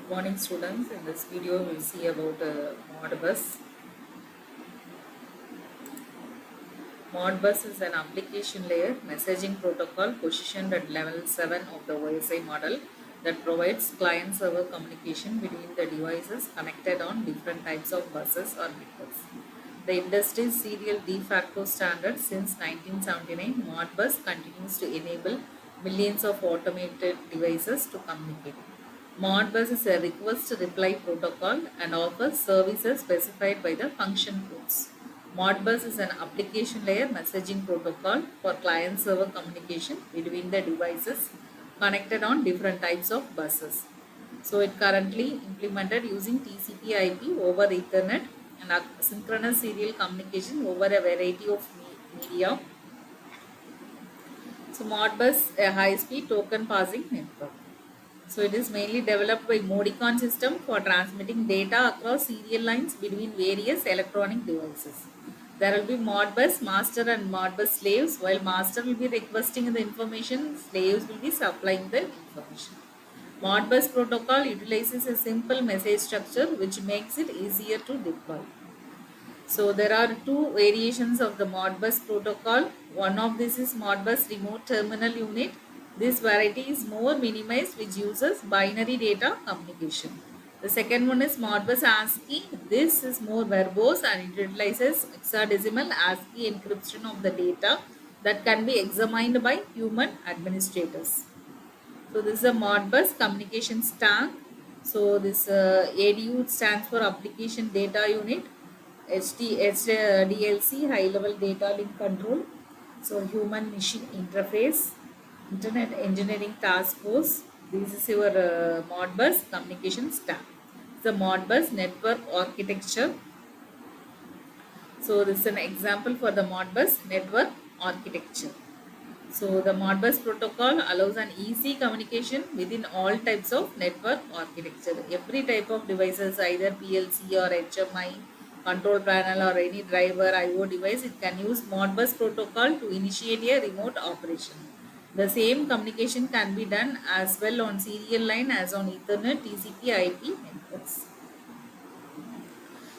Good morning students. In this video we'll see about Modbus. Modbus is an application layer messaging protocol positioned at level 7 of the OSI model that provides client-server communication between the devices connected on different types of buses or networks. The industry's serial de facto standard since 1979, Modbus continues to enable millions of automated devices to communicate. Modbus is a request-reply protocol and offers services specified by the function codes. Modbus is an application layer messaging protocol for client-server communication between the devices connected on different types of buses. So it currently implemented using TCP/IP over Ethernet and asynchronous serial communication over a variety of media. So Modbus, a high-speed token passing network. So it is mainly developed by Modicon system for transmitting data across serial lines between various electronic devices. There will be Modbus master and Modbus slaves. While master will be requesting the information, slaves will be supplying the information. Modbus protocol utilizes a simple message structure which makes it easier to deploy. So there are two variations of the Modbus protocol. One of this is Modbus remote terminal unit. This variety is more minimized which uses binary data communication. The second one is Modbus ASCII. This is more verbose and it utilizes hexadecimal ASCII encryption of the data that can be examined by human administrators. So this is a Modbus communication stack. So this ADU stands for Application Data Unit. HDLC, High Level Data Link Control. So Human Machine Interface, Internet Engineering Task Force. This is your Modbus communication stack. The Modbus network architecture. So this is an example for the Modbus network architecture. So the Modbus protocol allows an easy communication within all types of network architecture. Every type of devices, either PLC or HMI, control panel or any driver IO device, it can use Modbus protocol to initiate a remote operation. The same communication can be done as well on serial line as on Ethernet, TCP, IP networks.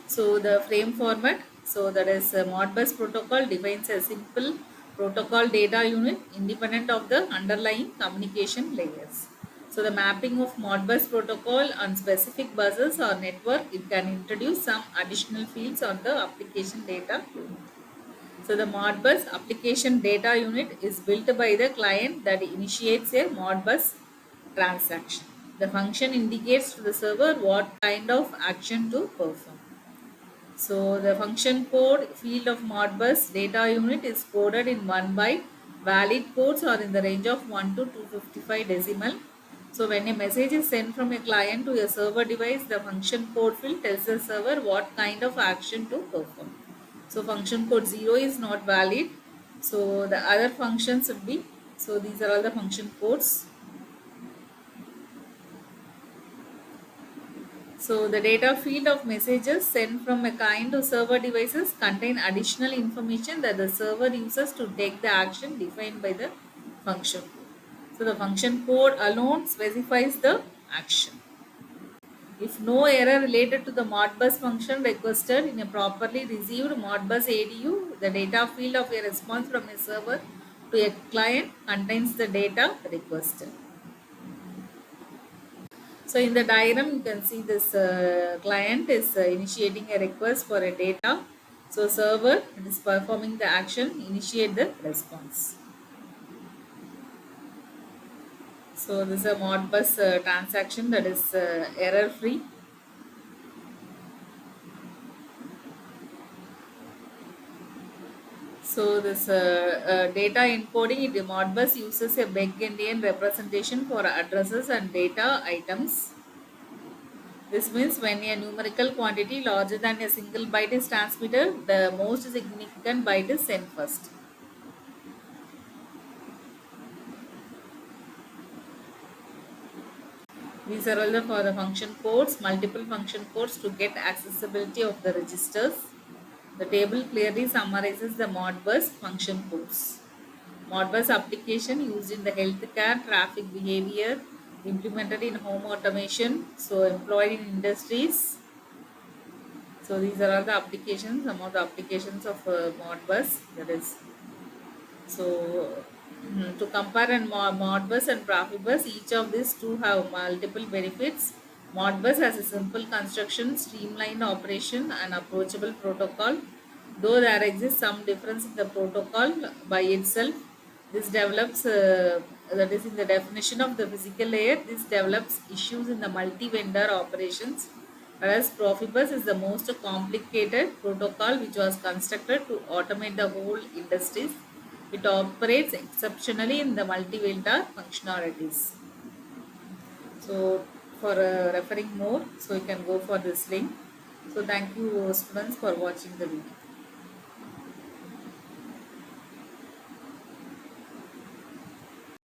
So the frame format, so that is Modbus protocol defines a simple protocol data unit independent of the underlying communication layers. So the mapping of Modbus protocol on specific buses or network, it can introduce some additional fields on the application data unit. So the Modbus application data unit is built by the client that initiates a Modbus transaction. The function indicates to the server what kind of action to perform. So the function code field of Modbus data unit is coded in 1 byte. Valid codes are in the range of 1 to 255 decimal. So when a message is sent from a client to a server device, the function code field tells the server what kind of action to perform. So function code 0 is not valid. So the other functions would be, so these are all the function codes. So the data field of messages sent from a client to server devices contain additional information that the server uses to take the action defined by the function code. So the function code alone specifies the action. If no error related to the Modbus function requested in a properly received Modbus ADU, the data field of a response from a server to a client contains the data requested. So in the diagram, you can see this client is initiating a request for a data. So server is performing the action, initiate the response. So this is a Modbus transaction that is error free. So this data encoding, the Modbus uses a big-endian representation for addresses and data items. This means when a numerical quantity larger than a single byte is transmitted, the most significant byte is sent first. These are all for the function codes, multiple function codes to get accessibility of the registers. The table clearly summarizes the Modbus function codes. Modbus application used in the healthcare, traffic behavior, implemented in home automation, so employed in industries. So these are all the applications, some of the applications of Modbus. That is, so to compare Modbus and Profibus, each of these two have multiple benefits. Modbus has a simple construction, streamlined operation, and approachable protocol. Though there exists some difference in the protocol by itself, this develops, that is in the definition of the physical layer, this develops issues in the multi-vendor operations. Whereas Profibus is the most complicated protocol which was constructed to automate the whole industries. It operates exceptionally in the multi-vendor functionalities. So for referring more, so you can go for this link. So thank you students for watching the video.